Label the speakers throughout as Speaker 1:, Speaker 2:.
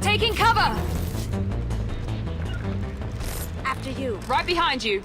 Speaker 1: Taking cover!
Speaker 2: After you.
Speaker 1: Right behind you.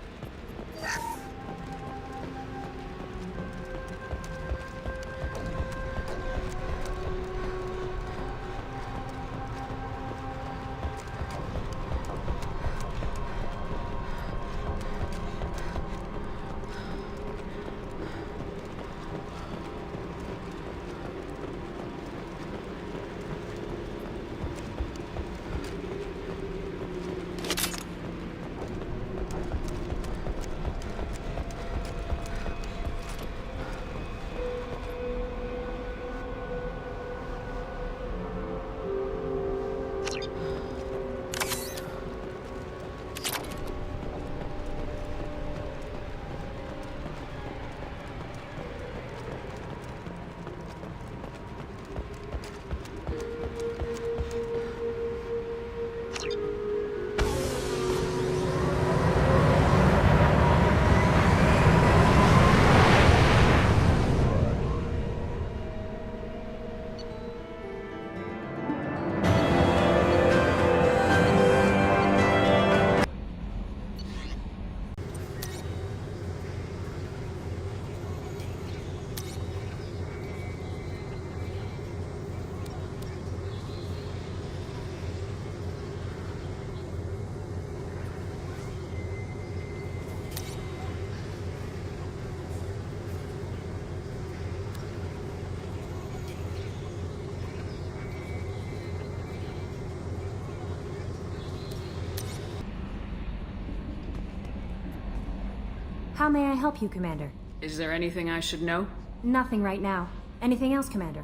Speaker 2: How may I help you, Commander?
Speaker 1: Is there anything I should know?
Speaker 2: Nothing right now. Anything else, Commander?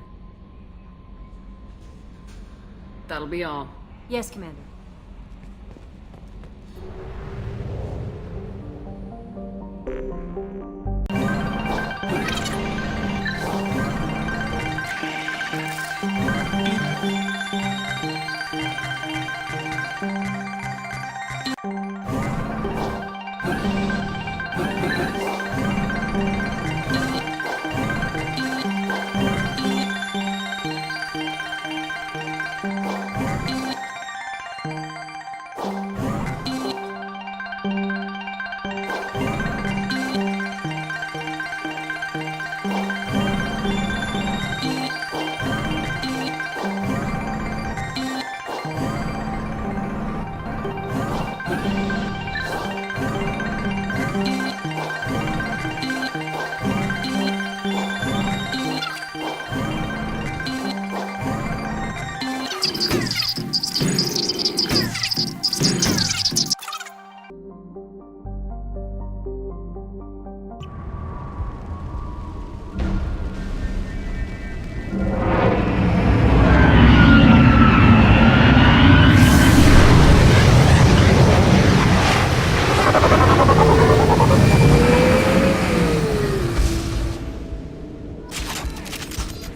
Speaker 1: That'll be all.
Speaker 2: Yes, Commander.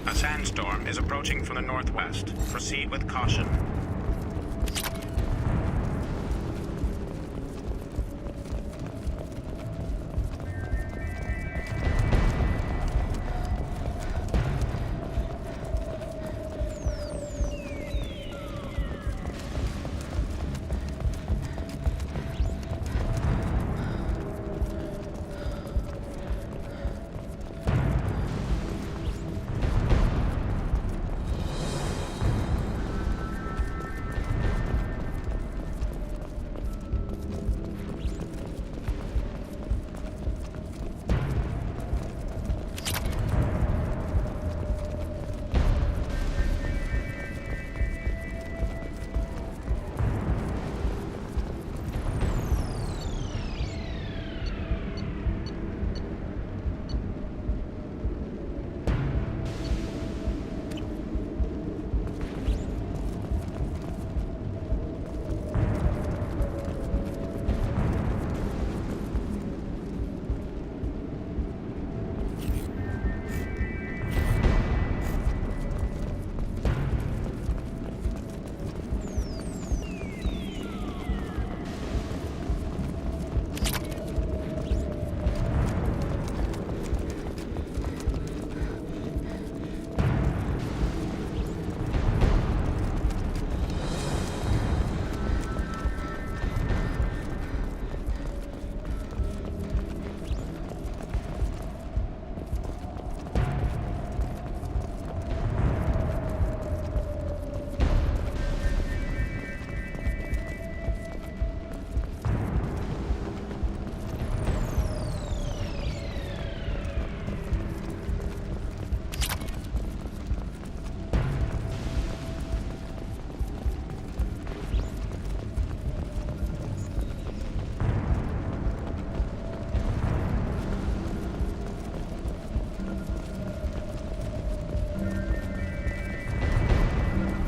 Speaker 3: A sandstorm is approaching from the northwest. Proceed with caution.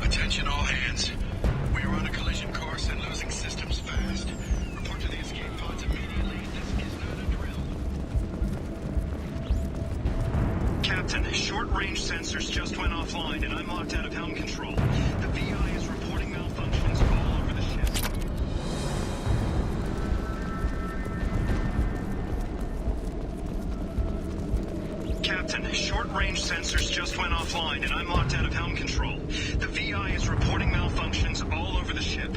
Speaker 4: Attention all hands. We are on a collision course and losing systems fast. Report to the escape pods immediately. This is not a drill. Captain, short-range sensors just went offline and I'm locked out of helm control. The VI is reporting malfunctions all over the ship. Captain, short-range sensors just went offline and I'm locked out of helm control. The VI is reporting malfunctions all over the ship.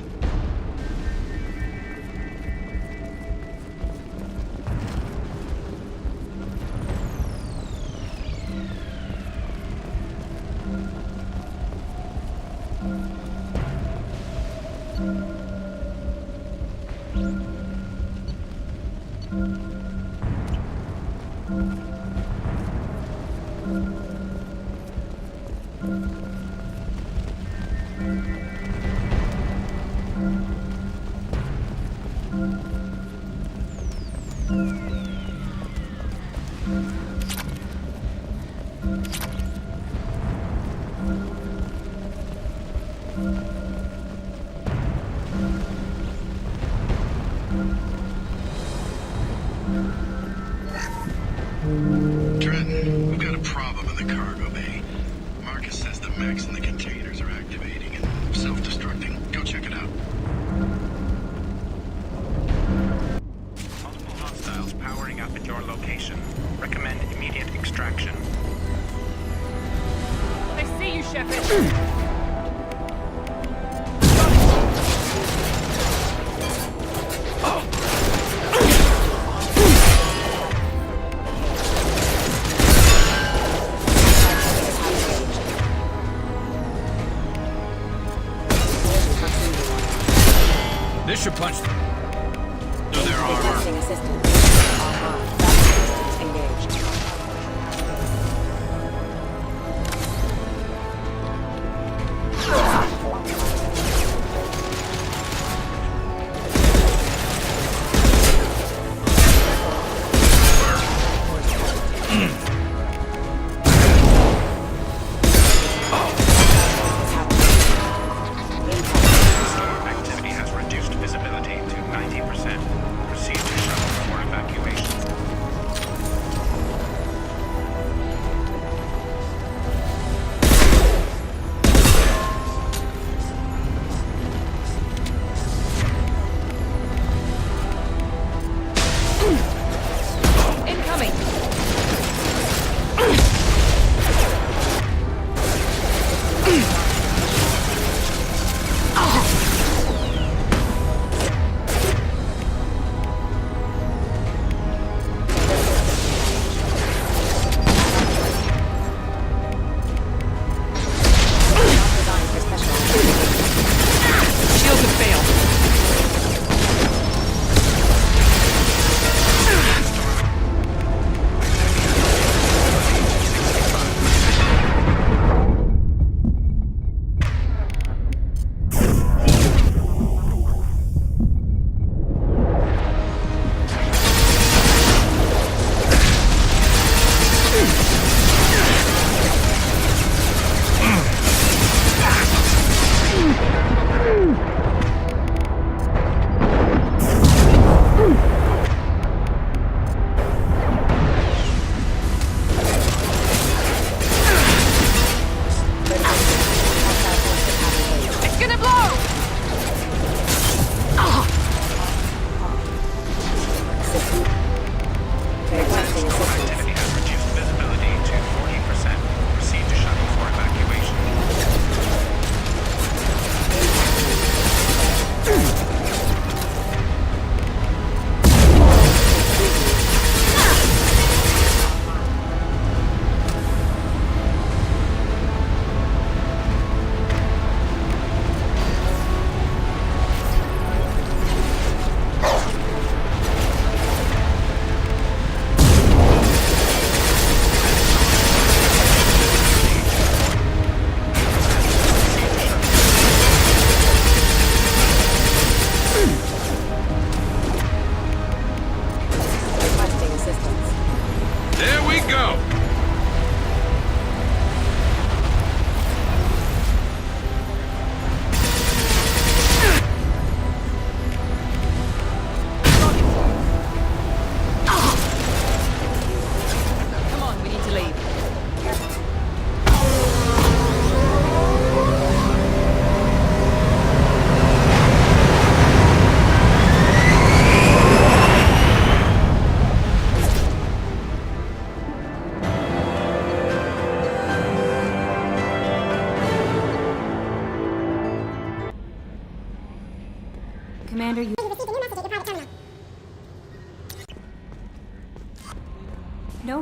Speaker 4: Trenton, we've got a problem in the cargo bay. Marcus says the mechs in the containers are activating and self-destructing. Go check it out.
Speaker 3: Multiple hostiles powering up at your location. Recommend immediate extraction.
Speaker 1: I see you, Shepard.
Speaker 5: This should punch them.
Speaker 4: No, there are.
Speaker 2: Requesting assistance. Assistance engaged.
Speaker 3: Storm activity has reduced visibility to 90%. Proceed to shuttle for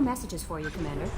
Speaker 2: more messages for you, Commander.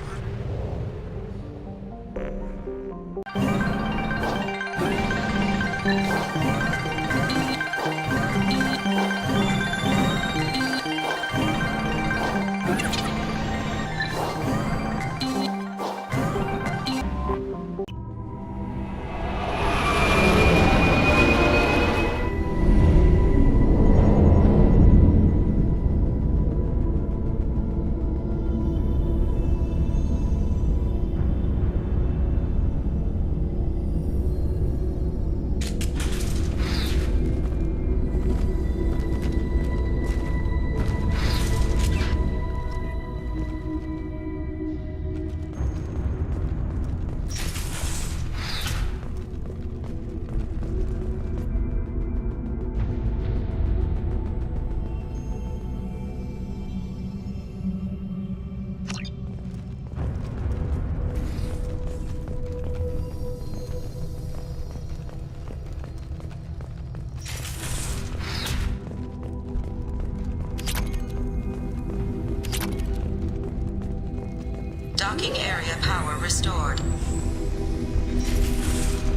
Speaker 6: Docking area power restored.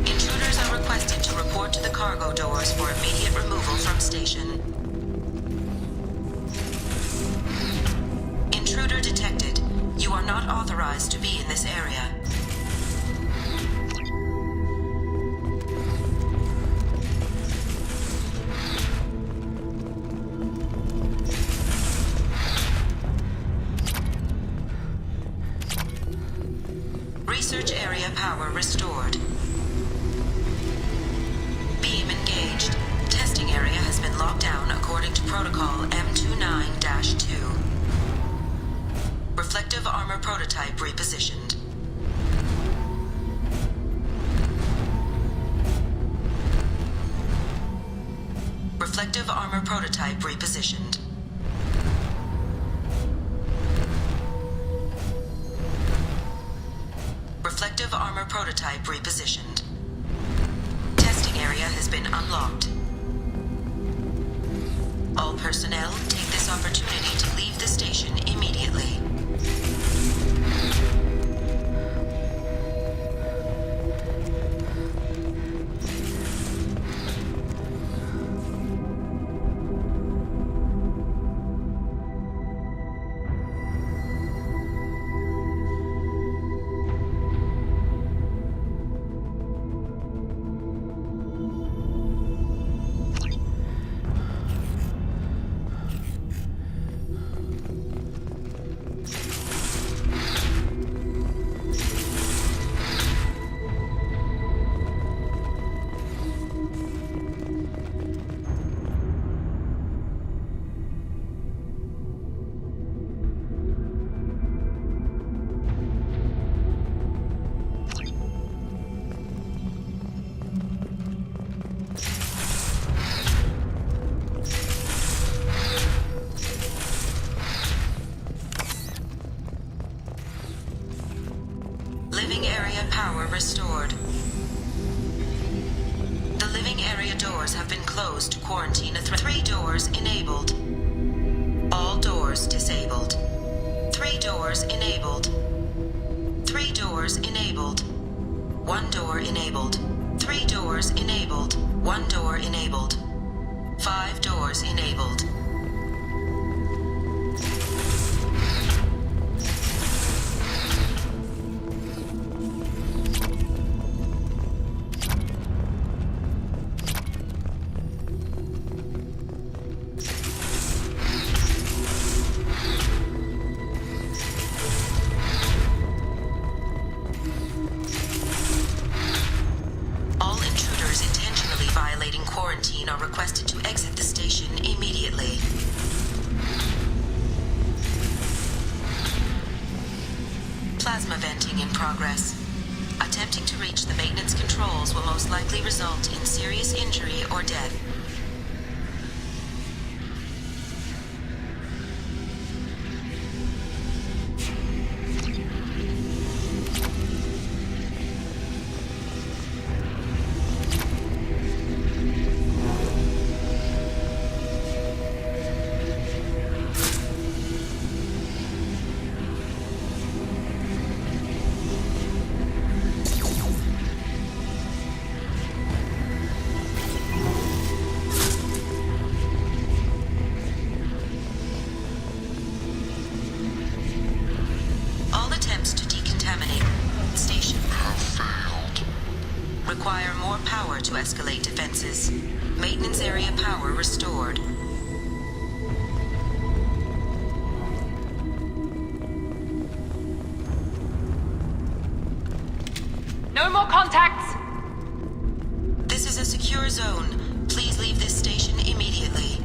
Speaker 6: Intruders are requested to report to the cargo doors for immediate removal from station. Intruder detected. You are not authorized to be in this area. Research area power restored. Beam engaged. Testing area has been locked down according to protocol M29-2. Reflective armor prototype repositioned. Reflective armor prototype repositioned. Reflective armor prototype repositioned. Testing area has been unlocked. All personnel, take this opportunity to leave the station immediately. Living area power restored. The living area doors have been closed to quarantine. 3 doors enabled. All doors disabled. 3 doors enabled. 3 doors enabled. 1 door enabled. 3 doors enabled. 1 door enabled. 5 doors enabled. All intruders intentionally violating quarantine are requested to exit the station immediately. Plasma venting in progress. Attempting to reach the maintenance controls will most likely result in serious injury or death. require more power to escalate defenses. Maintenance area power restored.
Speaker 1: No more contacts!
Speaker 6: This is a secure zone. Please leave this station immediately.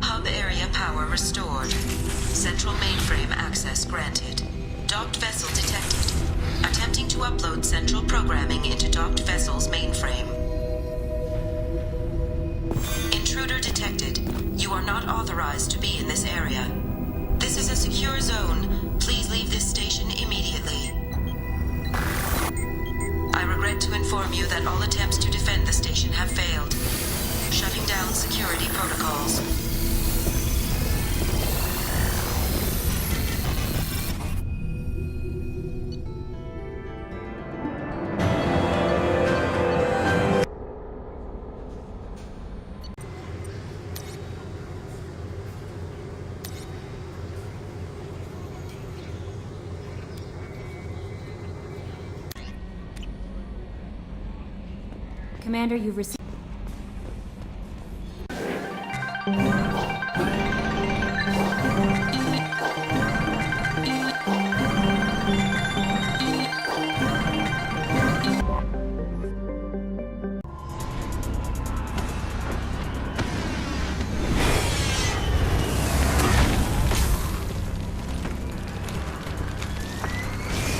Speaker 6: Hub area power restored. Central mainframe access granted. Docked vessel detected. Attempting to upload central programming into docked vessel's mainframe. Intruder detected. You are not authorized to be in this area. This is a secure zone. Please leave this station immediately. I regret to inform you that all attempts to defend the station have failed. Shutting down security protocols.
Speaker 2: Commander, you've received...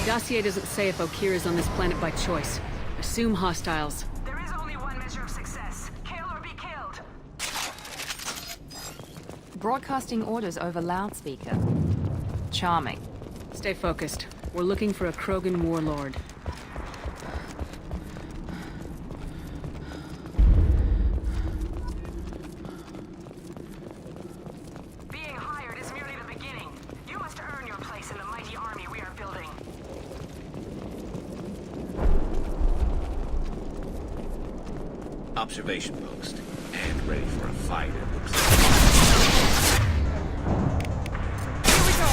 Speaker 1: Dossier doesn't say if Okir is on this planet by choice. Assume hostiles.
Speaker 7: There is only one measure of success. Kill or be killed.
Speaker 2: Broadcasting orders over loudspeaker. Charming.
Speaker 1: Stay focused. We're looking for a Krogan warlord.
Speaker 7: Being hired is merely the beginning. You must earn your place in the mighty army we are building.
Speaker 5: Observation post. And ready for a fight, it looks like.
Speaker 1: Here we go!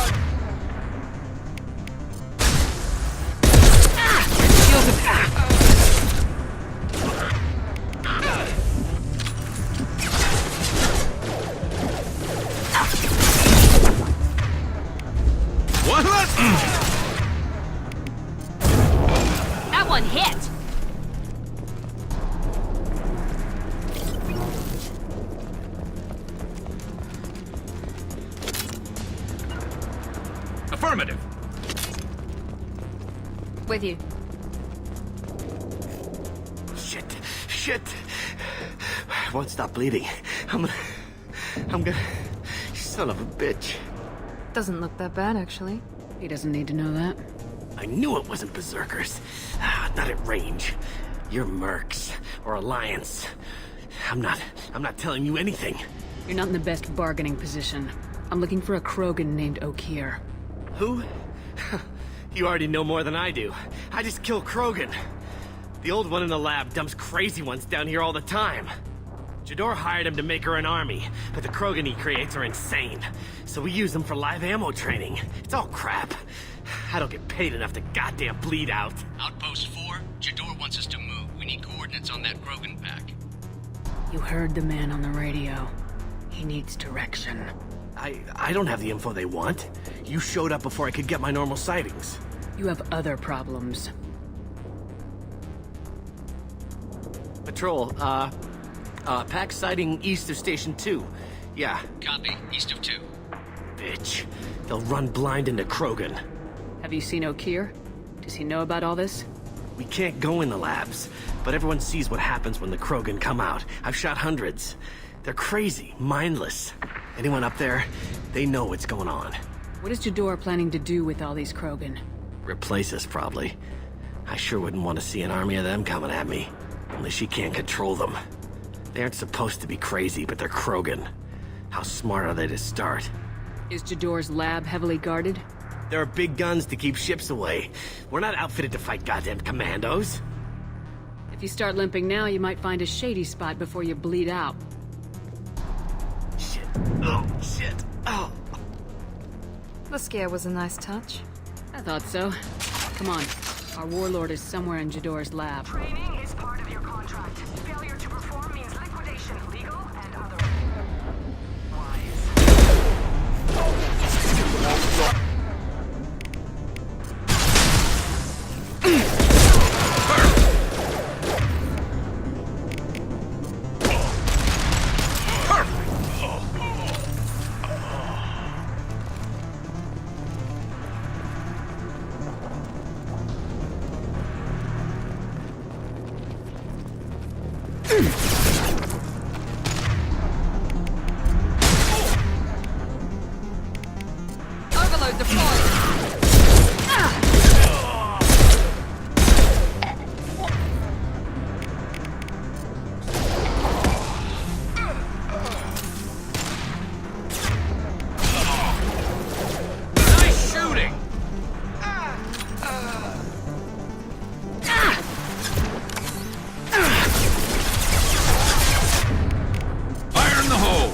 Speaker 5: What?
Speaker 1: That one hit!
Speaker 5: Affirmative.
Speaker 2: With you.
Speaker 8: Shit. I won't stop bleeding. I'm gonna... Son of a bitch.
Speaker 2: Doesn't look that bad, actually.
Speaker 1: He doesn't need to know that.
Speaker 8: I knew it wasn't berserkers. Not at range. You're mercs. Or Alliance. I'm not telling you anything.
Speaker 1: You're not in the best bargaining position. I'm looking for a Krogan named Okir.
Speaker 8: Who? You already know more than I do. I just kill Krogan. The old one in the lab dumps crazy ones down here all the time. Jador hired him to make her an army, but the Krogan he creates are insane. So we use them for live ammo training. It's all crap. I don't get paid enough to goddamn bleed out.
Speaker 9: Outpost 4, Jador wants us to move. We need coordinates on that Krogan pack.
Speaker 1: You heard the man on the radio. He needs direction.
Speaker 8: I don't have the info they want. You showed up before I could get my normal sightings.
Speaker 1: You have other problems.
Speaker 8: Patrol, pack sighting east of Station 2. Yeah.
Speaker 9: Copy, east of 2.
Speaker 8: Bitch. They'll run blind into Krogan.
Speaker 1: Have you seen Okir? Does he know about all this?
Speaker 8: We can't go in the labs, but everyone sees what happens when the Krogan come out. I've shot hundreds. They're crazy, mindless. Anyone up there, they know what's going on.
Speaker 1: What is Jador planning to do with all these Krogan?
Speaker 8: Replace us, probably. I sure wouldn't want to see an army of them coming at me. Only she can't control them. They aren't supposed to be crazy, but they're Krogan. How smart are they to start?
Speaker 1: Is Jador's lab heavily guarded?
Speaker 8: There are big guns to keep ships away. We're not outfitted to fight goddamn commandos.
Speaker 1: If If you start limping now, you might find a shady spot before you bleed out.
Speaker 8: Shit. Oh, shit. Oh.
Speaker 2: The scare was a nice touch.
Speaker 1: I thought so. Come on. Our warlord is somewhere in Jador's lab.
Speaker 7: Training is part of your contract. Failure to perform means liquidation, legal and otherwise.
Speaker 2: Overload deployed!
Speaker 5: Nice shooting! Fire in the hole!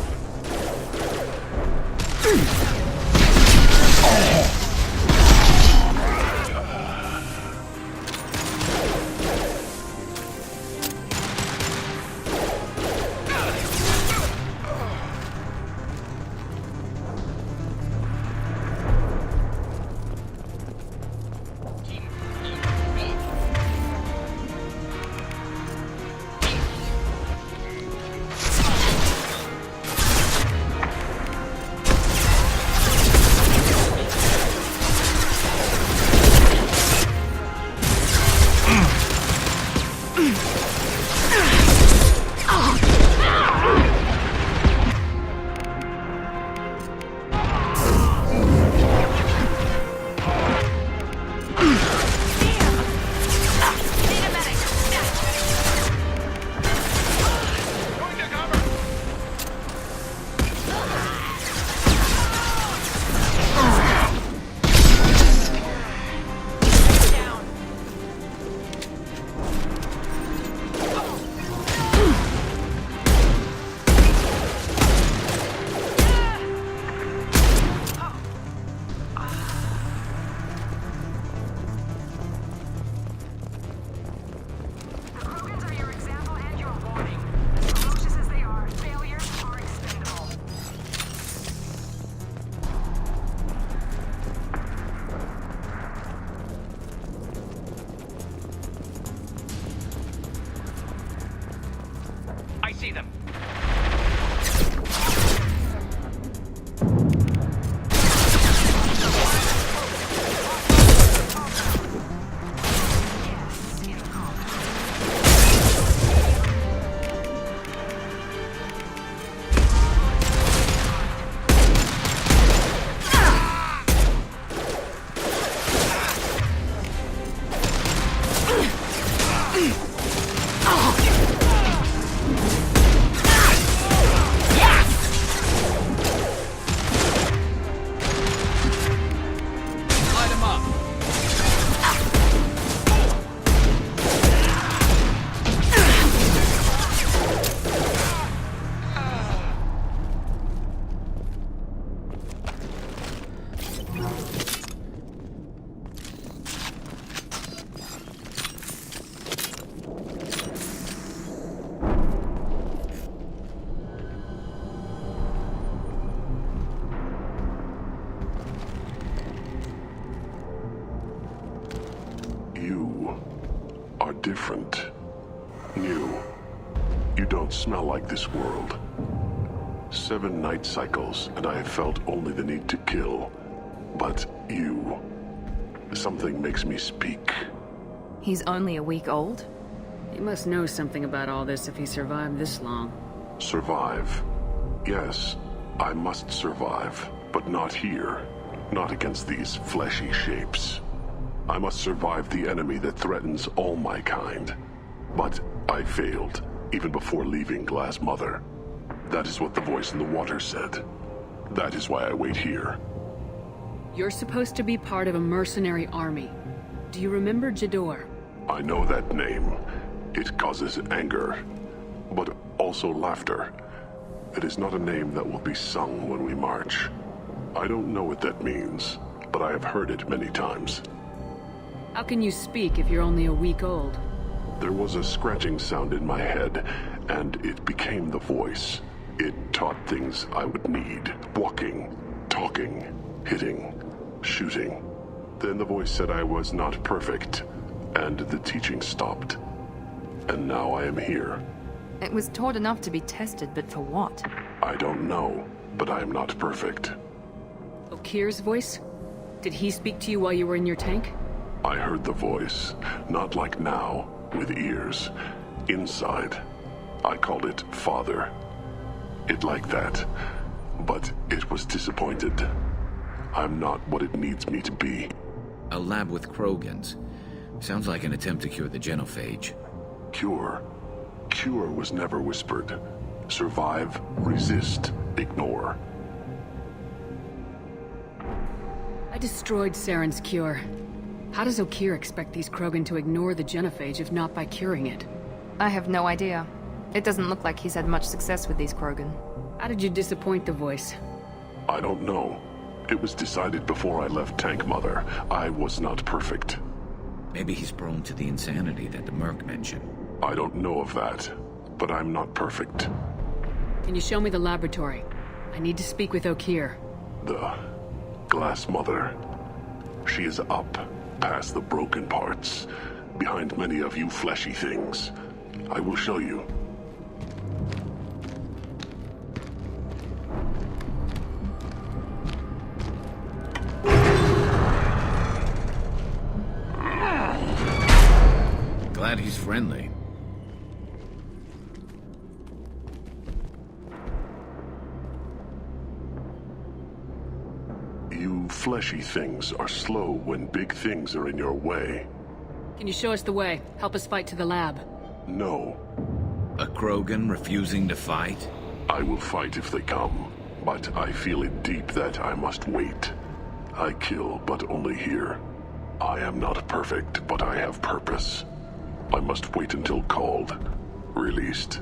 Speaker 3: I see them.
Speaker 5: Light him up!
Speaker 10: You are different. New. You don't smell like this world. 7 night cycles, and I have felt only the need to kill. But you... something makes me speak.
Speaker 2: He's only a week old?
Speaker 1: He must know something about all this if he survived this long.
Speaker 10: Survive. Yes, I must survive, but not here. Not against these fleshy shapes. I must survive the enemy that threatens all my kind. But I failed, even before leaving Glass Mother. That is what the voice in the water said. That is why I wait here.
Speaker 1: You're supposed to be part of a mercenary army. Do you remember Jador?
Speaker 10: I know that name. It causes anger, but also laughter. It is not a name that will be sung when we march. I don't know what that means, but I have heard it many times.
Speaker 1: How can you speak if you're only a week old?
Speaker 10: There was a scratching sound in my head, and it became the voice. It taught things I would need. Walking, talking, hitting, shooting. Then the voice said I was not perfect, and the teaching stopped. And now I am here.
Speaker 2: It was taught enough to be tested, but for what?
Speaker 10: I don't know, but I am not perfect.
Speaker 1: Okir's voice? Did he speak to you while you were in your tank?
Speaker 10: I heard the voice, not like now, with ears. Inside. I called it Father. It like that, but it was disappointed. I'm not what it needs me to be.
Speaker 5: A lab with Krogans. Sounds like an attempt to cure the genophage.
Speaker 10: Cure? Cure was never whispered. Survive, resist, ignore.
Speaker 1: I destroyed Saren's cure. How does Okir expect these Krogan to ignore the genophage if not by curing it?
Speaker 2: I have no idea. It doesn't look like he's had much success with these Krogan.
Speaker 1: How did you disappoint the voice?
Speaker 10: I don't know. It was decided before I left Tank Mother. I was not perfect.
Speaker 5: Maybe he's prone to the insanity that the Merc mentioned.
Speaker 10: I don't know of that, but I'm not perfect.
Speaker 1: Can you show me the laboratory? I need to speak with Okir.
Speaker 10: The Glass Mother. She is up, past the broken parts, behind many of you fleshy things. I will show you.
Speaker 5: Glad he's friendly.
Speaker 10: You fleshy things are slow when big things are in your way.
Speaker 1: Can you show us the way? Help us fight to the lab.
Speaker 10: No.
Speaker 5: A Krogan refusing to fight?
Speaker 10: I will fight if they come, but I feel it deep that I must wait. I kill, but only here. I am not perfect, but I have purpose. I must wait until called, released.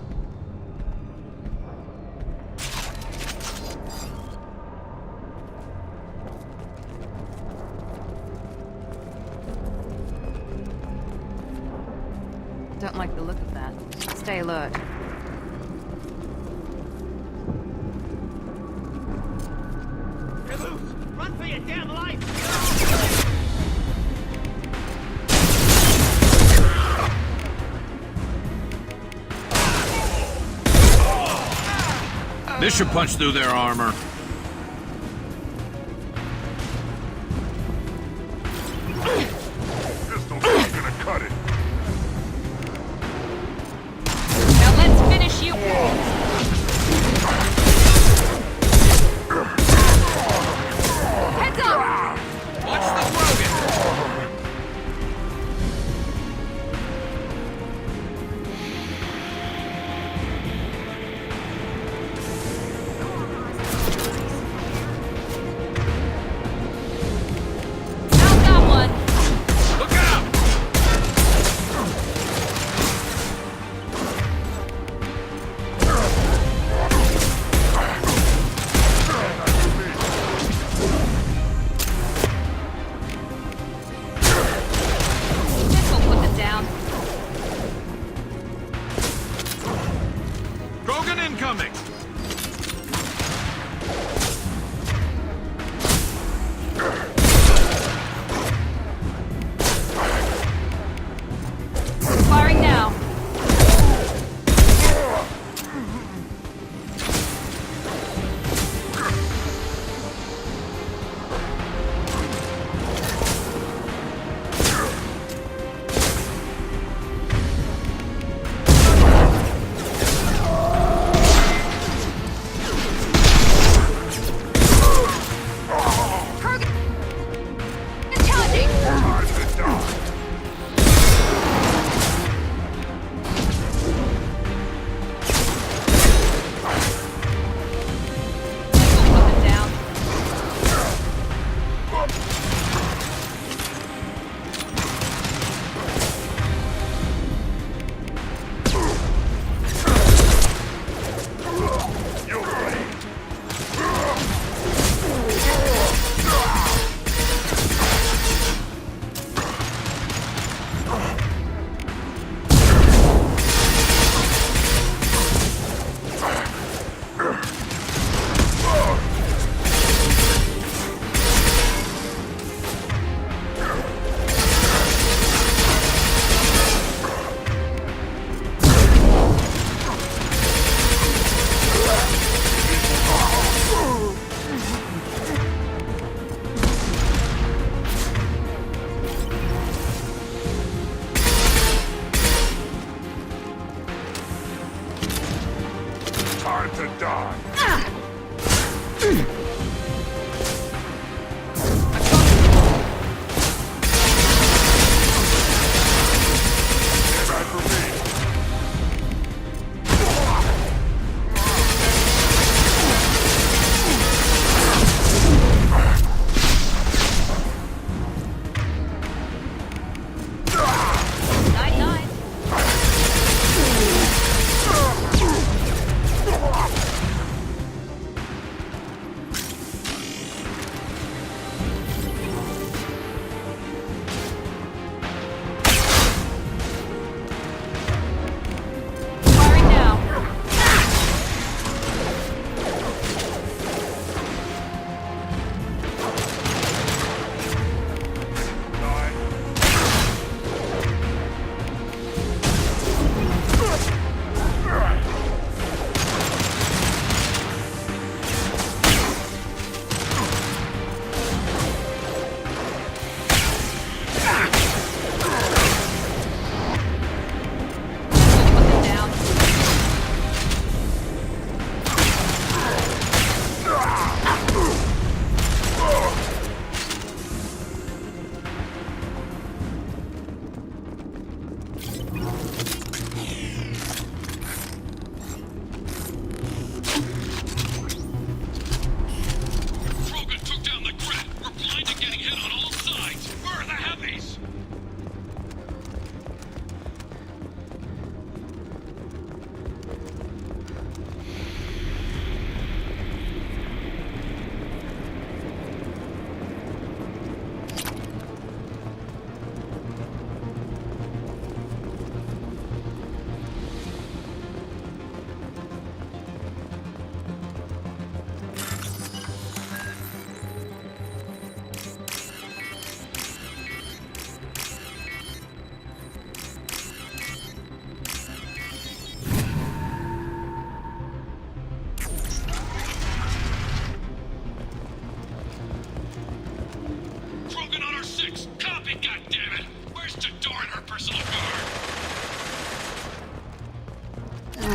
Speaker 2: Don't like the look of that. Stay alert.
Speaker 8: You're loose! Run for your damn life!
Speaker 5: This should punch through their armor.
Speaker 10: Pistol's not gonna cut it.
Speaker 2: Now let's finish you! Heads up!
Speaker 5: Watch the Krogan!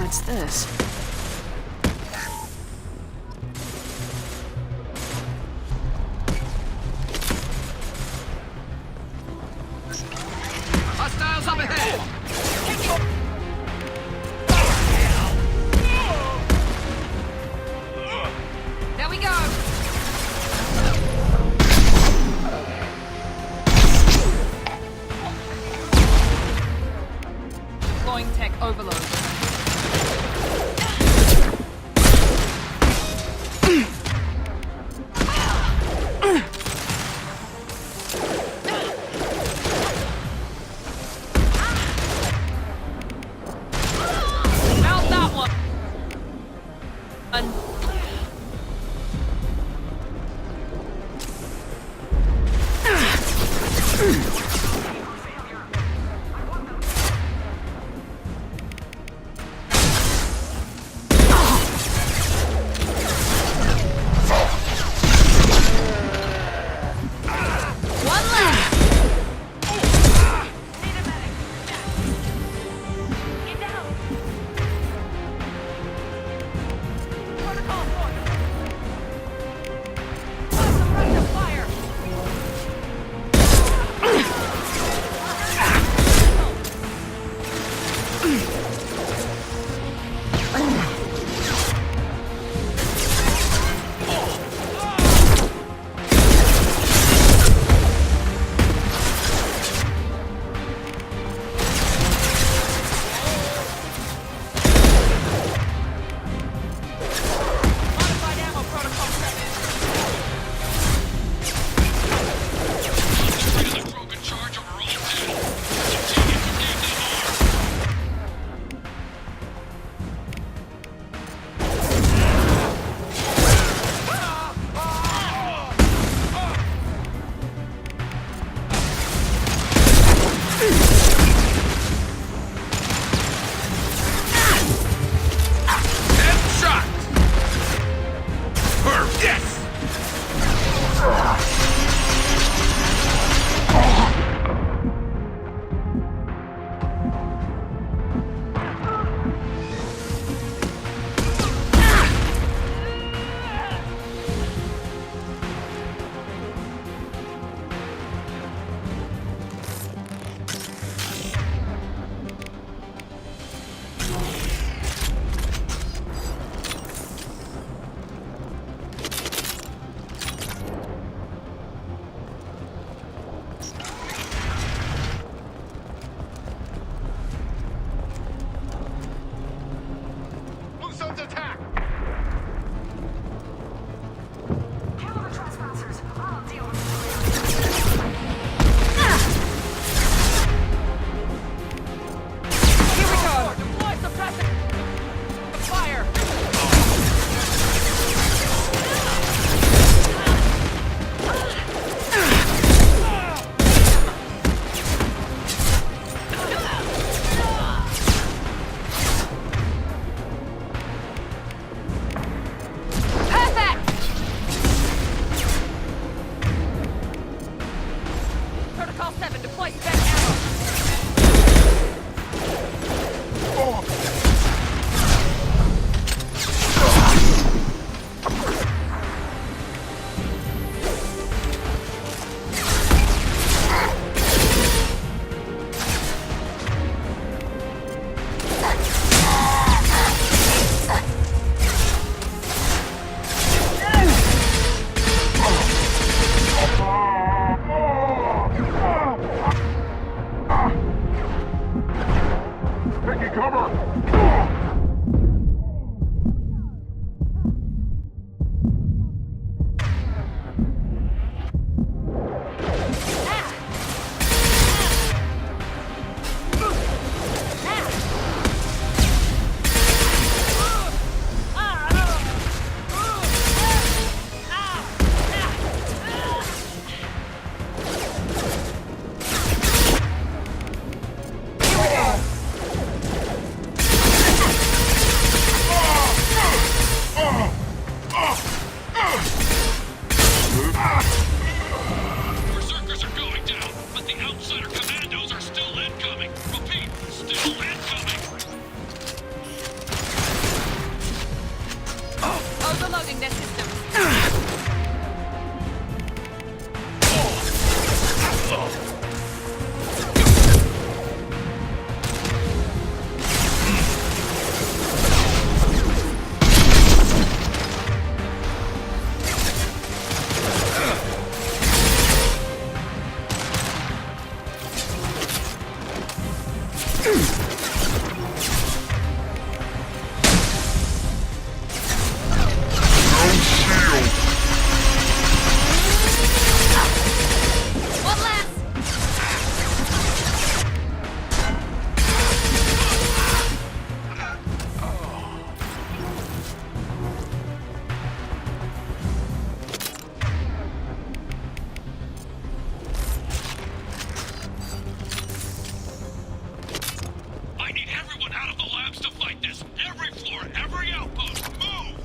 Speaker 1: What's this?
Speaker 8: Hostiles up ahead!
Speaker 2: There we go! Deploying tech overload.
Speaker 9: Berserkers are going down, but the outsider commandos are still incoming. Repeat, still incoming.
Speaker 2: Overloading their systems. One less.
Speaker 9: I need everyone out of the labs to fight this. Every floor, every outpost, move!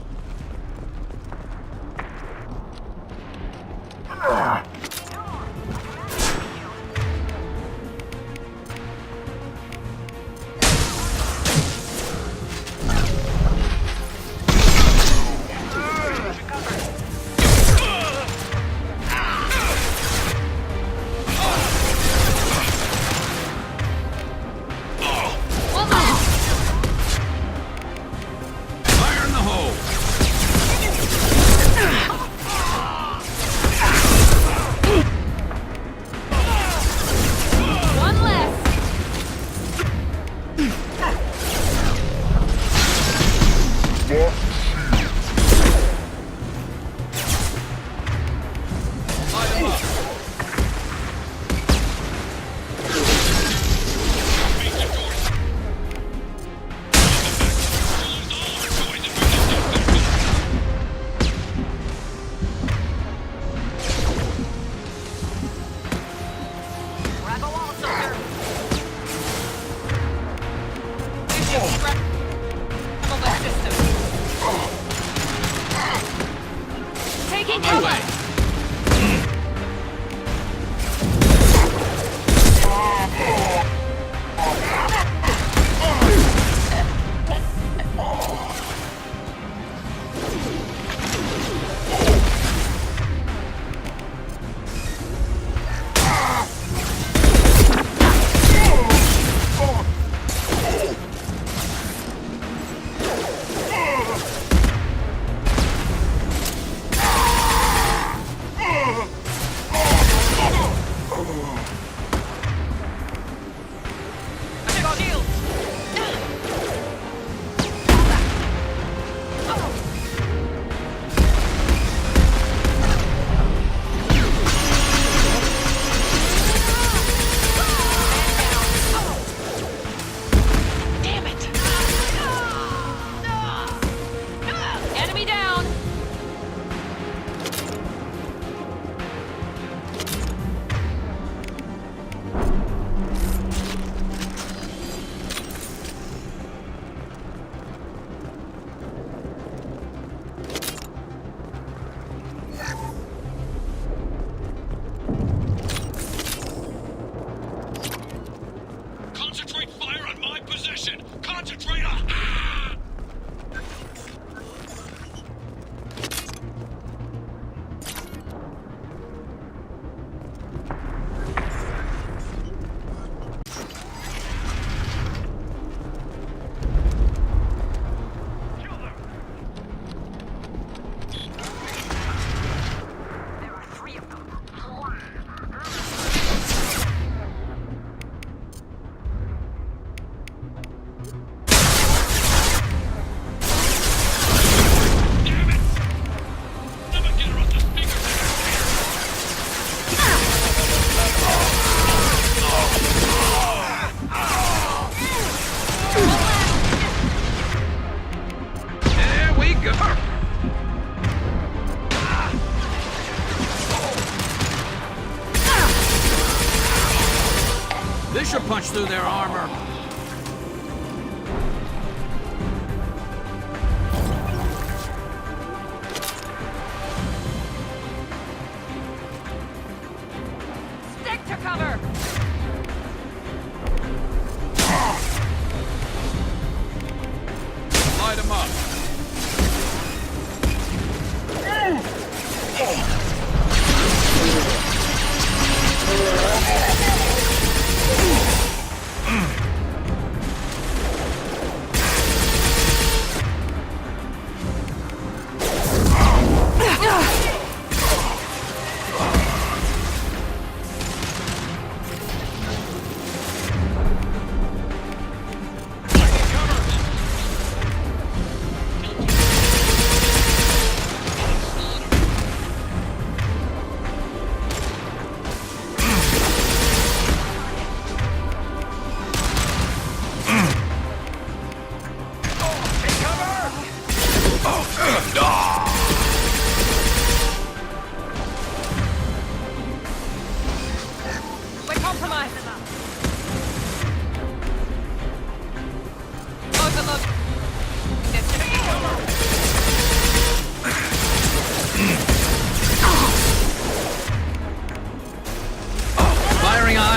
Speaker 2: One less.
Speaker 5: Fire in the hole!
Speaker 2: One less.
Speaker 7: Grab a wall, soldier.
Speaker 2: Of the system. Taking cover.
Speaker 9: cover!
Speaker 7: Stick to cover!
Speaker 9: Light him up!
Speaker 7: We're compromised. Overload.
Speaker 5: Firing eye!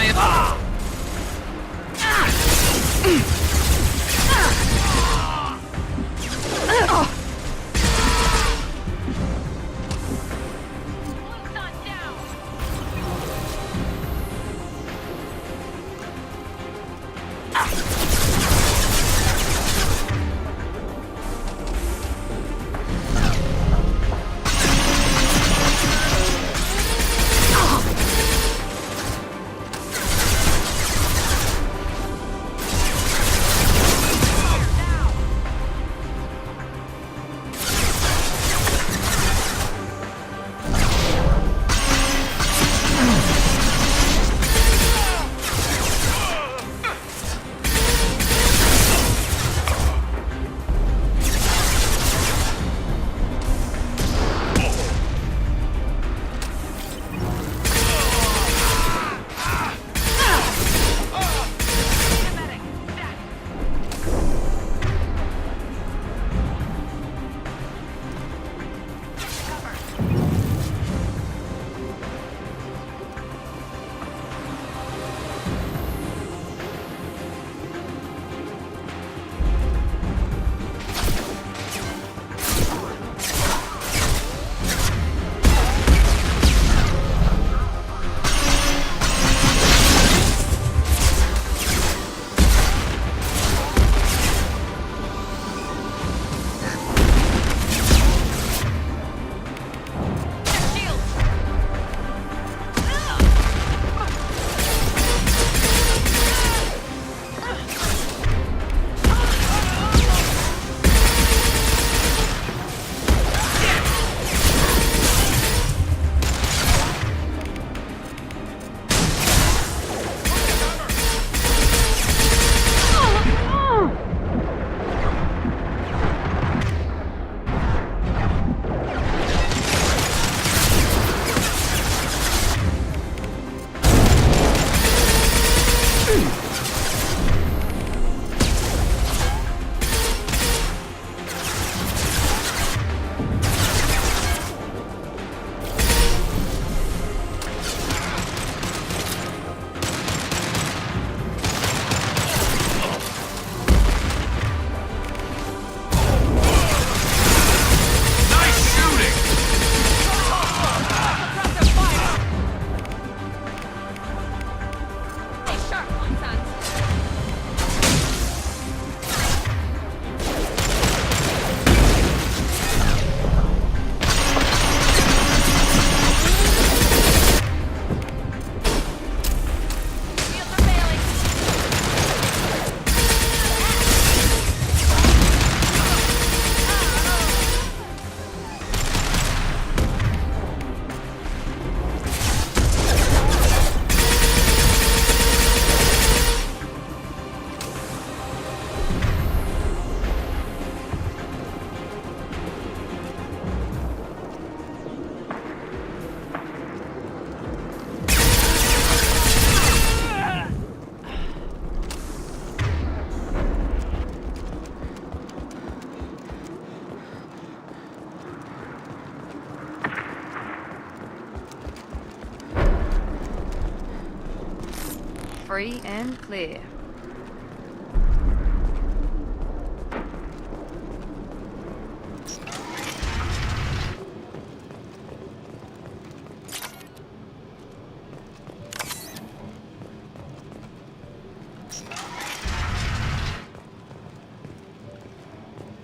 Speaker 2: Free and clear.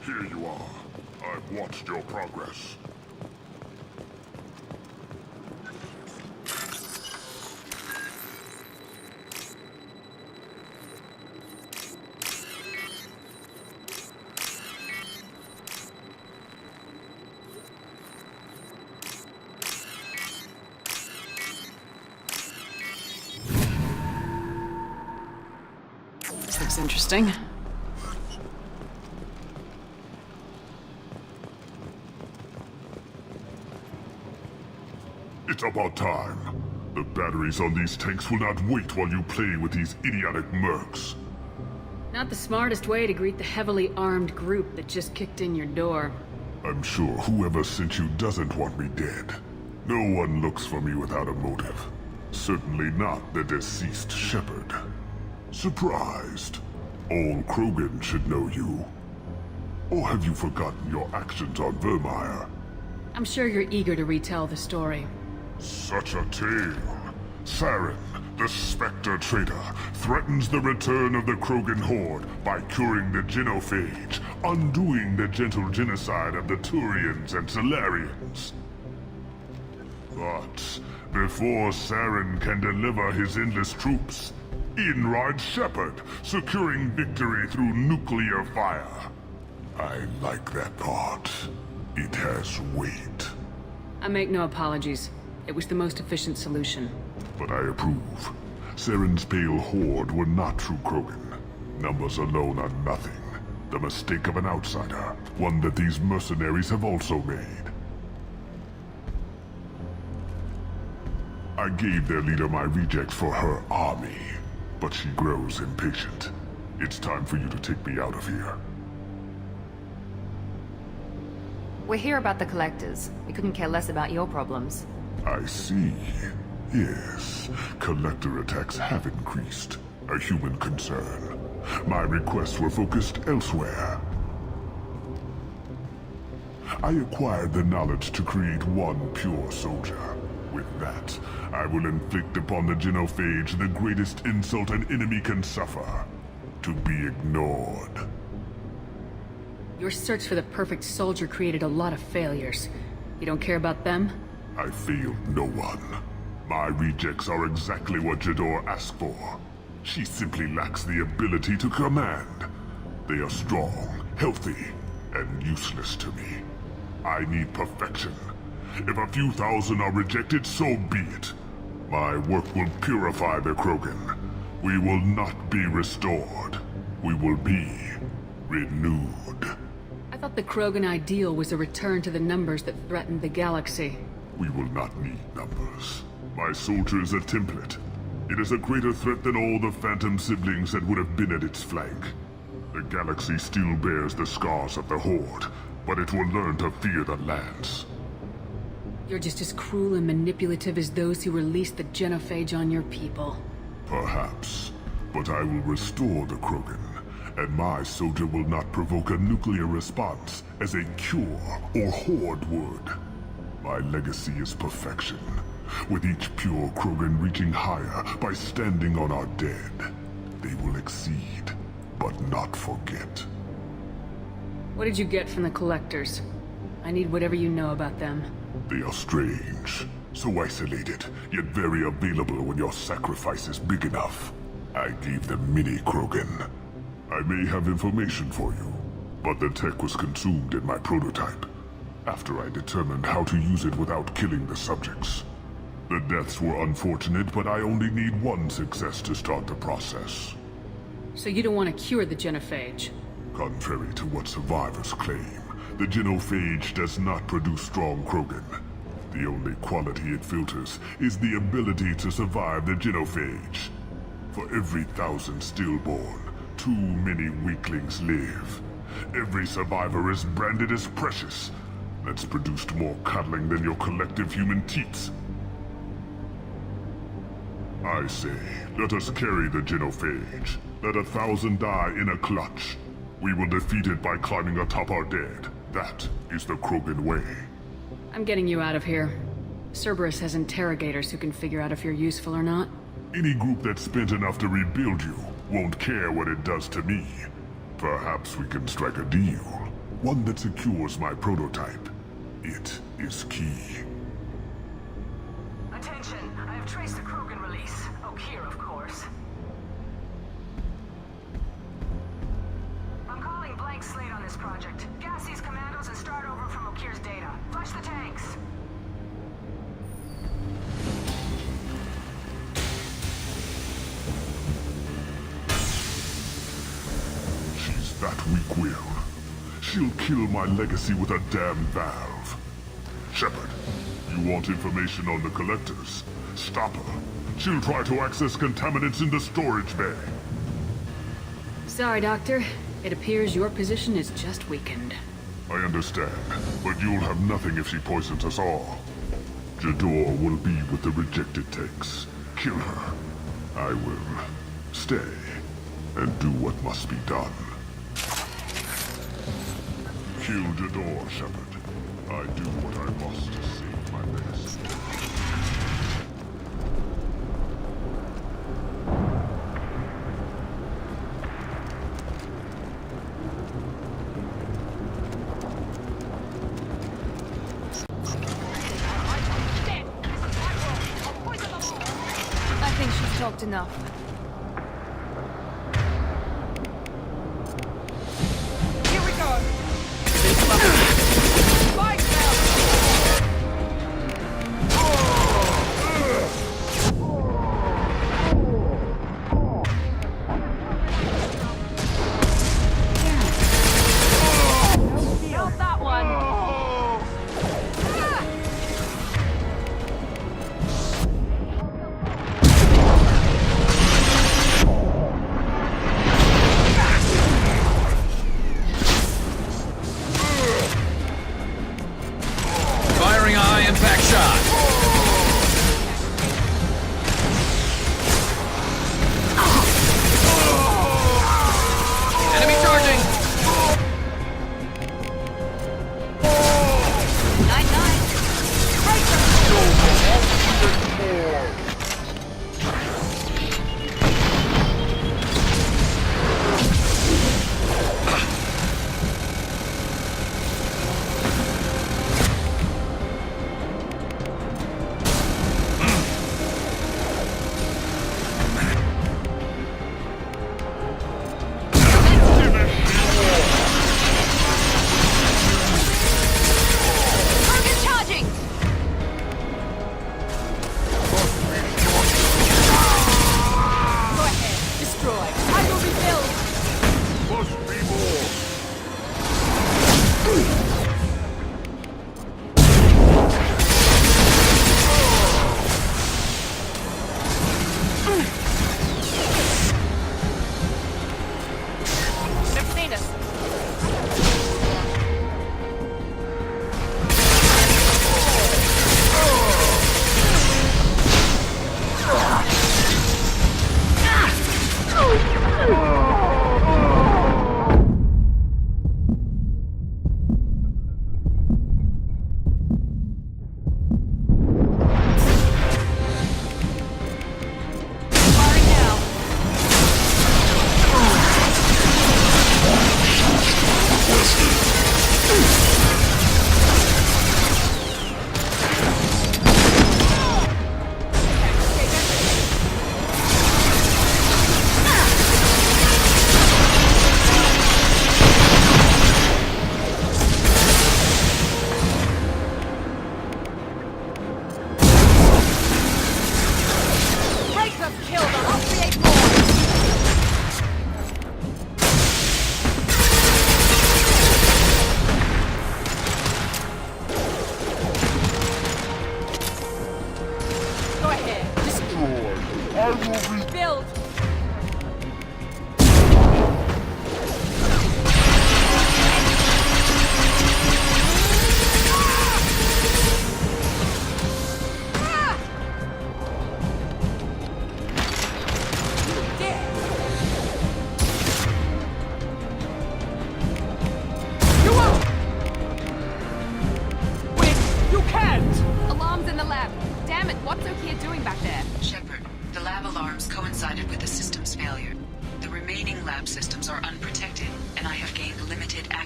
Speaker 10: Here you are. I've watched your progress.
Speaker 1: This looks interesting.
Speaker 10: It's about time. The batteries on these tanks will not wait while you play with these idiotic mercs.
Speaker 1: Not the smartest way to greet the heavily armed group that just kicked in your door.
Speaker 10: I'm sure whoever sent you doesn't want me dead. No one looks for me without a motive. Certainly not the deceased Shepard. Surprised? All Krogan should know you. Or have you forgotten your actions on Vermeer?
Speaker 1: I'm sure you're eager to retell the story.
Speaker 10: Such a tale. Saren, the Spectre traitor, threatens the return of the Krogan horde by curing the genophage, undoing the gentle genocide of the Turians and Solarians. But before Saren can deliver his endless troops, in rides Shepard, securing victory through nuclear fire. I like that part. It has weight.
Speaker 1: I make no apologies. It was the most efficient solution.
Speaker 10: But I approve. Saren's pale horde were not true Krogan. Numbers alone are nothing. The mistake of an outsider. One that these mercenaries have also made. I gave their leader my rejects for her army. But she grows impatient. It's time for you to take me out of here.
Speaker 2: We're here about the Collectors. We couldn't care less about your problems.
Speaker 10: I see. Yes, Collector attacks have increased. A human concern. My requests were focused elsewhere. I acquired the knowledge to create one pure soldier. With that, I will inflict upon the genophage the greatest insult an enemy can suffer. To be ignored.
Speaker 1: Your search for the perfect soldier created a lot of failures. You don't care about them?
Speaker 10: I failed no one. My rejects are exactly what Jador asked for. She simply lacks the ability to command. They are strong, healthy, and useless to me. I need perfection. If a few thousand are rejected, so be it. My work will purify the Krogan. We will not be restored. We will be renewed.
Speaker 1: I thought the Krogan ideal was a return to the numbers that threatened the galaxy.
Speaker 10: We will not need numbers. My soldier is a template. It is a greater threat than all the Phantom siblings that would have been at its flank. The galaxy still bears the scars of the Horde, but it will learn to fear the Lance.
Speaker 1: You're just as cruel and manipulative as those who released the genophage on your people.
Speaker 10: Perhaps, but I will restore the Krogan, and my soldier will not provoke a nuclear response as a cure or Horde would. My legacy is perfection, with each pure Krogan reaching higher by standing on our dead. They will exceed, but not forget.
Speaker 1: What did you get from the Collectors? I need whatever you know about them.
Speaker 10: They are strange, so isolated, yet very available when your sacrifice is big enough. I gave them mini Krogan. I may have information for you, but the tech was consumed in my prototype, after I determined how to use it without killing the subjects. The deaths were unfortunate, but I only need one success to start the process.
Speaker 1: So you don't want to cure the genophage?
Speaker 10: Contrary to what survivors claim, the genophage does not produce strong Krogan. The only quality it filters is the ability to survive the genophage. For every 1,000 stillborn, too many weaklings live. Every survivor is branded as precious. That's produced more cuddling than your collective human teats. I say, let us carry the genophage. Let 1,000 die in a clutch. We will defeat it by climbing atop our dead. That is the Krogan way.
Speaker 1: I'm getting you out of here. Cerberus has interrogators who can figure out if you're useful or not.
Speaker 10: Any group that spent enough to rebuild you won't care what it does to me. Perhaps we can strike a deal. One that secures my prototype. It is key.
Speaker 7: Attention, I have traced the Krogan release. Okeer, of course. I'm calling blank slate on this project. Gas these commandos and start over from Okeer's data. Flush the tanks.
Speaker 10: She's that weak-willed. She'll kill my legacy with a damn valve. Shepard, you want information on the collectors? Stop her. She'll try to access contaminants in the storage bay.
Speaker 1: Sorry, Doctor. It appears your position is just weakened.
Speaker 10: I understand, but you'll have nothing if she poisons us all. Jador will be with the rejected tanks. Kill her. I will stay and do what must be done. Kill Jador, Shepard. I do what I must to save my best.
Speaker 2: I think she's talked enough.
Speaker 7: Here we go!
Speaker 2: Not that one.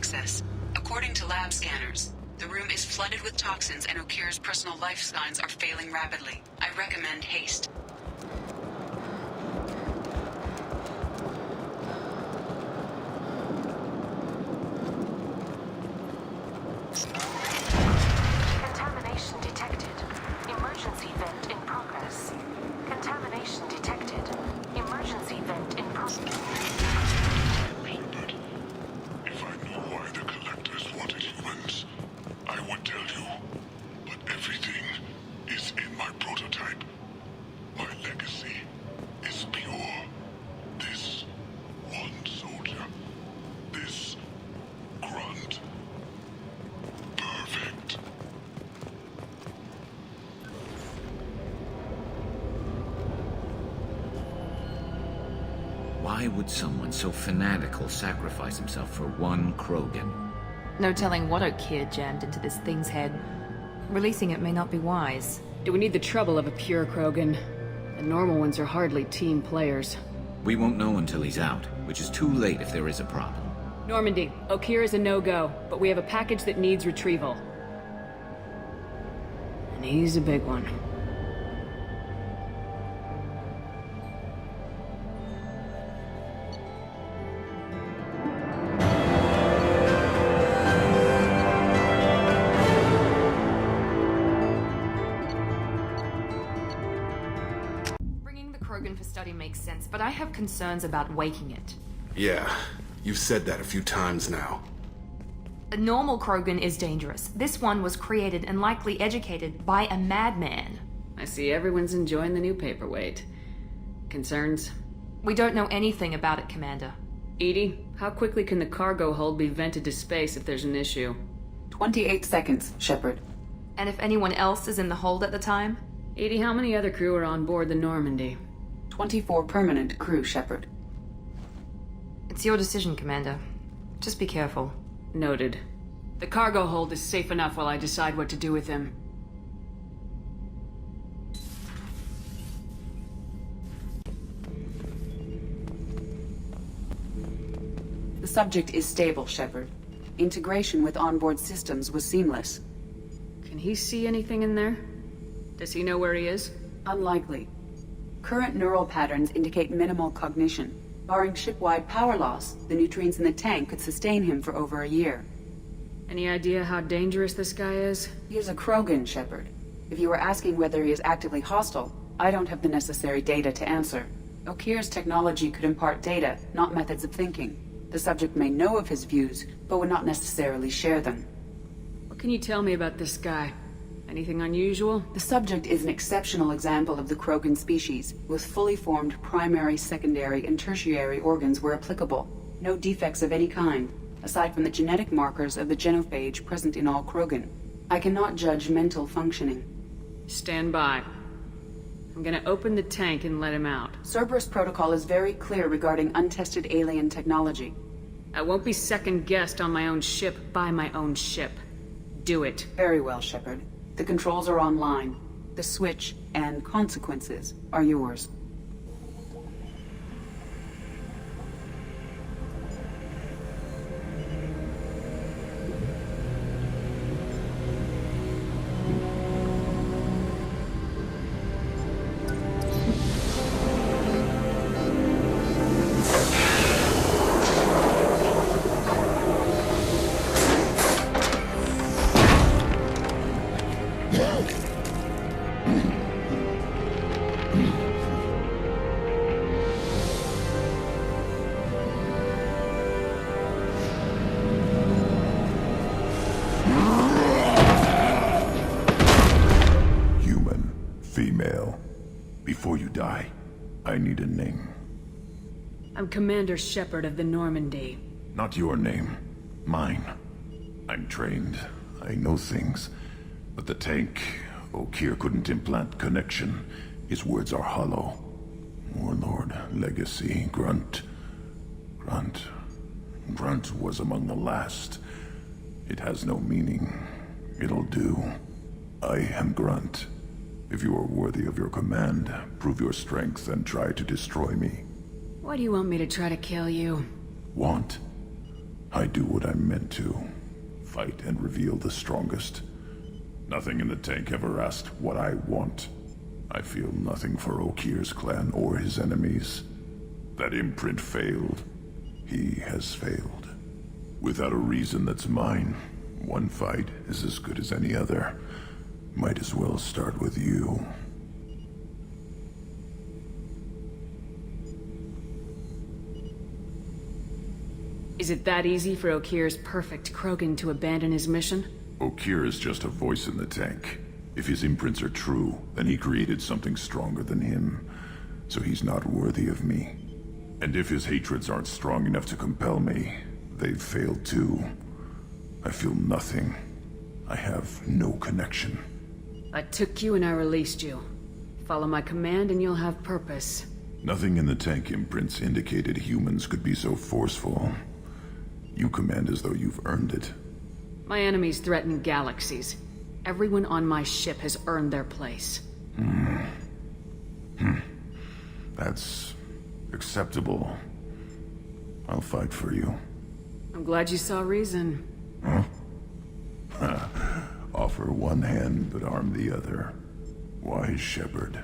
Speaker 11: access. According to lab scanners, the room is flooded with toxins and Okir's personal life signs are failing rapidly. I recommend haste.
Speaker 7: Contamination detected. Emergency vent in progress. Contamination detected. Emergency vent in progress.
Speaker 10: Shepard, if I knew why the Collectors wanted humans, I would tell you. But everything is in my prototype. My legacy is pure. This one soldier. This Grunt. Perfect.
Speaker 5: Why would someone so fanatical sacrifice himself for one Krogan?
Speaker 2: No telling what Okir jammed into this thing's head. Releasing it may not be wise.
Speaker 1: Do we need the trouble of a pure Krogan? The normal ones are hardly team players.
Speaker 5: We won't know until he's out, which is too late if there is a problem.
Speaker 1: Normandy, Okir is a no-go, but we have a package that needs retrieval. And he's a big one.
Speaker 2: Bringing the Krogan for study makes sense, but I have concerns about waking it.
Speaker 12: Yeah, you've said that a few times now.
Speaker 2: A normal Krogan is dangerous. This one was created and likely educated by a madman.
Speaker 1: I see everyone's enjoying the new paperweight. Concerns?
Speaker 2: We don't know anything about it, Commander.
Speaker 1: Edie, how quickly can the cargo hold be vented to space if there's an issue?
Speaker 11: 28 seconds, Shepard.
Speaker 2: And if anyone else is in the hold at the time?
Speaker 1: Edie, how many other crew are on board the Normandy?
Speaker 11: 24 permanent crew, Shepard.
Speaker 2: It's your decision, Commander. Just be careful.
Speaker 1: Noted. The cargo hold is safe enough while I decide what to do with him.
Speaker 11: The subject is stable, Shepard. Integration with onboard systems was seamless.
Speaker 1: Can he see anything in there? Does he know where he is?
Speaker 11: Unlikely. Current neural patterns indicate minimal cognition. Barring ship-wide power loss, the nutrients in the tank could sustain him for over a year.
Speaker 1: Any idea how dangerous this guy is?
Speaker 11: He is a Krogan, Shepard. If you were asking whether he is actively hostile, I don't have the necessary data to answer. Okir's technology could impart data, not methods of thinking. The subject may know of his views, but would not necessarily share them.
Speaker 1: What can you tell me about this guy? Anything unusual?
Speaker 11: The subject is an exceptional example of the Krogan species, with fully formed primary, secondary, and tertiary organs where applicable. No defects of any kind, aside from the genetic markers of the genophage present in all Krogan. I cannot judge mental functioning.
Speaker 1: Stand by. I'm gonna open the tank and let him out.
Speaker 11: Cerberus protocol is very clear regarding untested alien technology.
Speaker 1: I won't be second-guessed on my own ship by my own ship. Do it.
Speaker 11: Very well, Shepard. The controls are online. The switch and consequences are yours.
Speaker 10: Female. Before you die, I need a name.
Speaker 1: I'm Commander Shepard of the Normandy.
Speaker 10: Not your name. Mine. I'm trained. I know things. But the tank, Okir couldn't implant connection. His words are hollow. Warlord, legacy, Grunt. Grunt was among the last. It has no meaning. It'll do. I am Grunt. If you are worthy of your command, prove your strength and try to destroy me.
Speaker 1: Why do you want me to try to kill you?
Speaker 10: Want? I do what I'm meant to. Fight and reveal the strongest. Nothing in the tank ever asked what I want. I feel nothing for Okir's clan or his enemies. That imprint failed. He has failed. Without a reason that's mine, one fight is as good as any other. Might as well start with you.
Speaker 1: Is it that easy for Okir's perfect Krogan to abandon his mission?
Speaker 10: Okir is just a voice in the tank. If his imprints are true, then he created something stronger than him. So he's not worthy of me. And if his hatreds aren't strong enough to compel me, they've failed too. I feel nothing. I have no connection.
Speaker 1: I took you and I released you. Follow my command and you'll have purpose.
Speaker 10: Nothing in the tank imprints indicated humans could be so forceful. You command as though you've earned it.
Speaker 1: My enemies threaten galaxies. Everyone on my ship has earned their place.
Speaker 10: That's acceptable. I'll fight for you.
Speaker 1: I'm glad you saw reason.
Speaker 10: Huh? Offer one hand, but arm the other. Wise Shepard.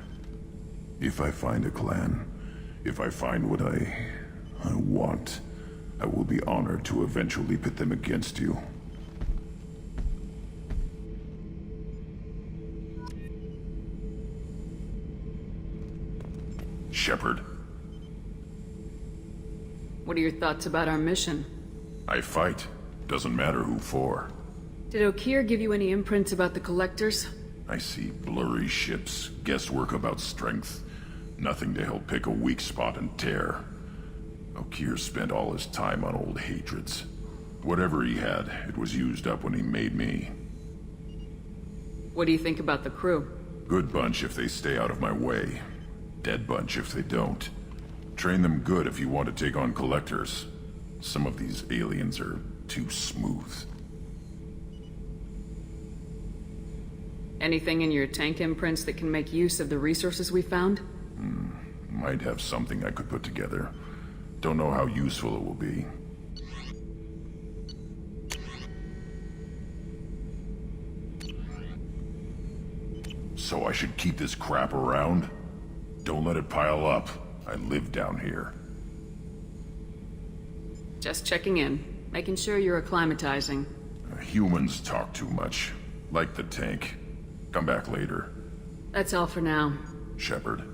Speaker 10: If I find a clan, if I find what I want, I will be honored to eventually pit them against you. Shepard.
Speaker 1: What are your thoughts about our mission?
Speaker 10: I fight. Doesn't matter who for.
Speaker 1: Did Okir give you any imprints about the Collectors?
Speaker 10: I see blurry ships, guesswork about strength. Nothing to help pick a weak spot and tear. Okir spent all his time on old hatreds. Whatever he had, it was used up when he made me.
Speaker 1: What do you think about the crew?
Speaker 10: Good bunch if they stay out of my way. Dead bunch if they don't. Train them good if you want to take on Collectors. Some of these aliens are too smooth.
Speaker 1: Anything in your tank imprints that can make use of the resources we found?
Speaker 10: Might have something I could put together. Don't know how useful it will be. So I should keep this crap around? Don't let it pile up. I live down here.
Speaker 1: Just checking in, making sure you're acclimatizing.
Speaker 10: Humans talk too much. Like the tank. Come back later.
Speaker 1: That's all for now.
Speaker 10: Shepard.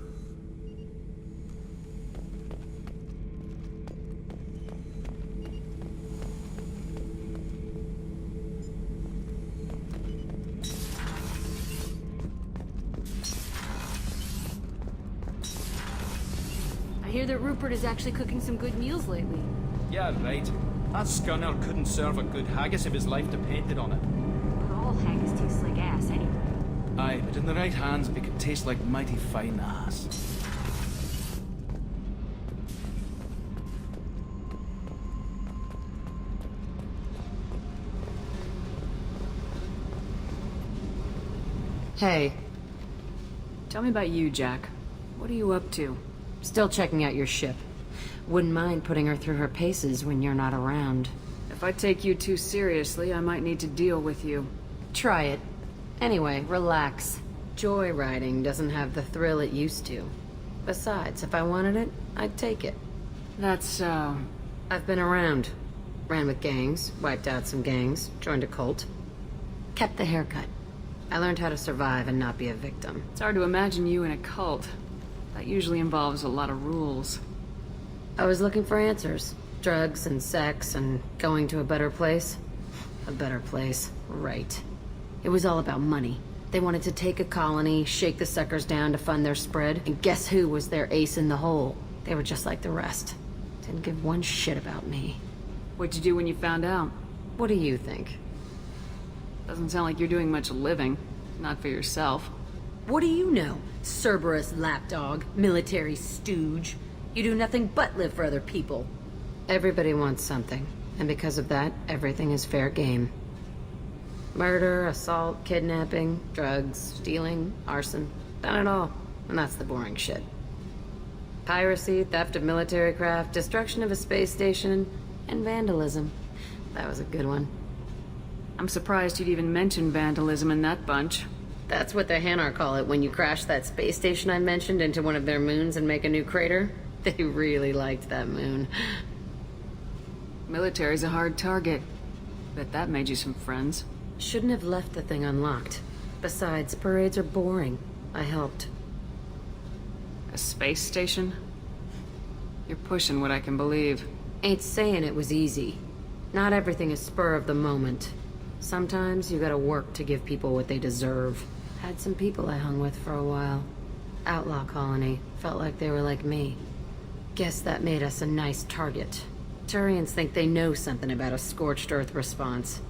Speaker 13: I hear that Rupert is actually cooking some good meals lately.
Speaker 14: Yeah, right. That scunner couldn't serve a good haggis if his life depended on it.
Speaker 13: But all haggis tastes like ass anyway.
Speaker 14: Aye, but in the right hands, it could taste like mighty fine ass.
Speaker 15: Hey.
Speaker 1: Tell me about you, Jack. What are you up to?
Speaker 15: Still checking out your ship. Wouldn't mind putting her through her paces when you're not around.
Speaker 1: If I take you too seriously, I might need to deal with you.
Speaker 15: Try it. Anyway, relax. Joyriding doesn't have the thrill it used to. Besides, if I wanted it, I'd take it.
Speaker 1: That's so...
Speaker 15: I've been around. Ran with gangs, wiped out some gangs, joined a cult. Kept the haircut. I learned how to survive and not be a victim.
Speaker 1: It's hard to imagine you in a cult. That usually involves a lot of rules.
Speaker 15: I was looking for answers. Drugs and sex and going to a better place. A better place, right. It was all about money. They wanted to take a colony, shake the suckers down to fund their spread, and guess who was their ace in the hole? They were just like the rest. Didn't give one shit about me.
Speaker 1: What'd you do when you found out?
Speaker 15: What do you think?
Speaker 1: Doesn't sound like you're doing much living. Not for yourself.
Speaker 15: What do you know? Cerberus lapdog, military stooge. You do nothing but live for other people. Everybody wants something, and because of that, everything is fair game. Murder, assault, kidnapping, drugs, stealing, arson. Done it all. And that's the boring shit. Piracy, theft of military craft, destruction of a space station, and vandalism. That was a good one.
Speaker 1: I'm surprised you'd even mention vandalism in that bunch.
Speaker 15: That's what the Hanar call it when you crash that space station I mentioned into one of their moons and make a new crater. They really liked that moon.
Speaker 1: Military's a hard target. Bet that made you some friends.
Speaker 15: Shouldn't have left the thing unlocked. Besides, parades are boring. I helped.
Speaker 1: A space station? You're pushing what I can believe.
Speaker 15: Ain't saying it was easy. Not everything is spur of the moment. Sometimes you gotta work to give people what they deserve. Had some people I hung with for a while. Outlaw colony. Felt like they were like me. Guess that made us a nice target. Turians think they know something about a scorched earth response.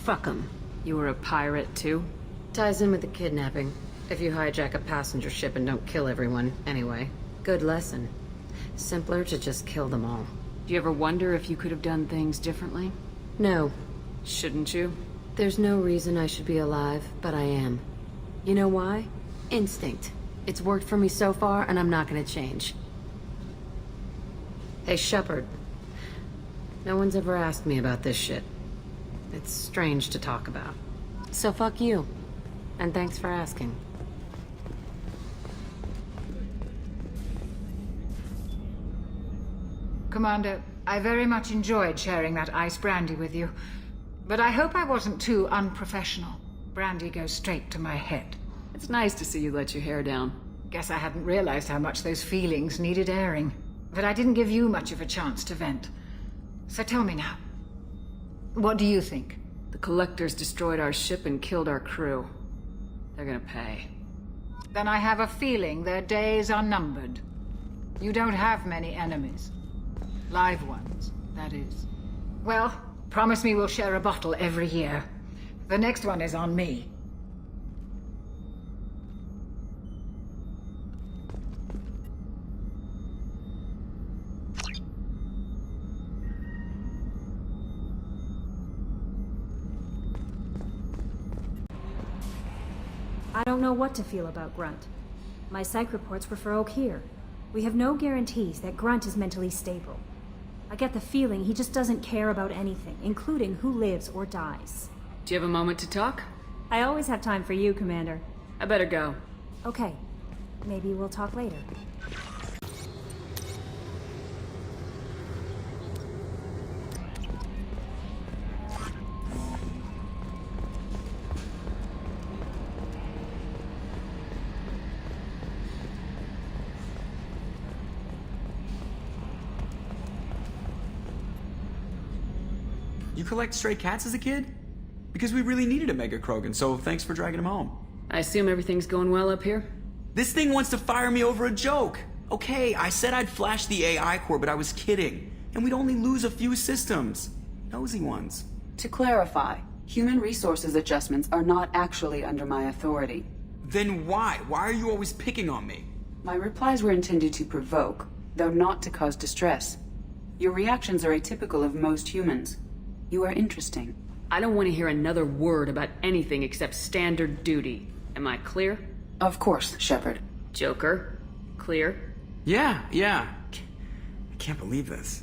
Speaker 15: Fuck 'em.
Speaker 1: You were a pirate, too?
Speaker 15: Ties in with the kidnapping. If you hijack a passenger ship and don't kill everyone, anyway. Good lesson. Simpler to just kill them all.
Speaker 1: Do you ever wonder if you could have done things differently?
Speaker 15: No.
Speaker 1: Shouldn't you?
Speaker 15: There's no reason I should be alive, but I am. You know why? Instinct. It's worked for me so far, and I'm not gonna change. Hey, Shepard. No one's ever asked me about this shit. It's strange to talk about. So fuck you. And thanks for asking.
Speaker 16: Commander, I very much enjoyed sharing that ice brandy with you. But I hope I wasn't too unprofessional. Brandy goes straight to my head.
Speaker 1: It's nice to see you let your hair down.
Speaker 16: Guess I hadn't realized how much those feelings needed airing. But I didn't give you much of a chance to vent. So tell me now. What do you think?
Speaker 1: The Collectors destroyed our ship and killed our crew. They're gonna pay.
Speaker 16: Then I have a feeling their days are numbered. You don't have many enemies. Live ones, that is. Well, promise me we'll share a bottle every year. The next one is on me.
Speaker 13: I don't know what to feel about Grunt. My psych reports were for Oak-Here. We have no guarantees that Grunt is mentally stable. I get the feeling he just doesn't care about anything, including who lives or dies.
Speaker 1: Do you have a moment to talk?
Speaker 13: I always have time for you, Commander.
Speaker 1: I better go.
Speaker 13: Okay. Maybe we'll talk later.
Speaker 17: You collect stray cats as a kid? Because we really needed a Mega Krogan, so thanks for dragging him home.
Speaker 1: I assume everything's going well up here?
Speaker 17: This thing wants to fire me over a joke. Okay, I said I'd flash the AI core, but I was kidding. And we'd only lose a few systems. Nosy ones.
Speaker 11: To clarify, human resources adjustments are not actually under my authority.
Speaker 17: Then why? Why are you always picking on me?
Speaker 11: My replies were intended to provoke, though not to cause distress. Your reactions are atypical of most humans. You are interesting.
Speaker 1: I don't want to hear another word about anything except standard duty. Am I clear?
Speaker 11: Of course, Shepard.
Speaker 1: Joker. Clear?
Speaker 17: Yeah. I can't believe this.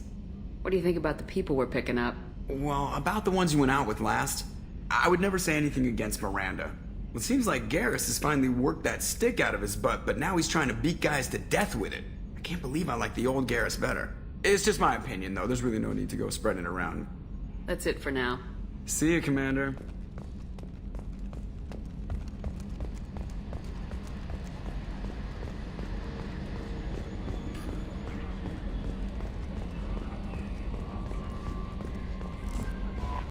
Speaker 1: What do you think about the people we're picking up?
Speaker 17: Well, about the ones you went out with last, I would never say anything against Miranda. Well, it seems like Garrus has finally worked that stick out of his butt, but now he's trying to beat guys to death with it. I can't believe I like the old Garrus better. It's just my opinion, though. There's really no need to go spreading it around.
Speaker 1: That's it for now.
Speaker 17: See you, Commander.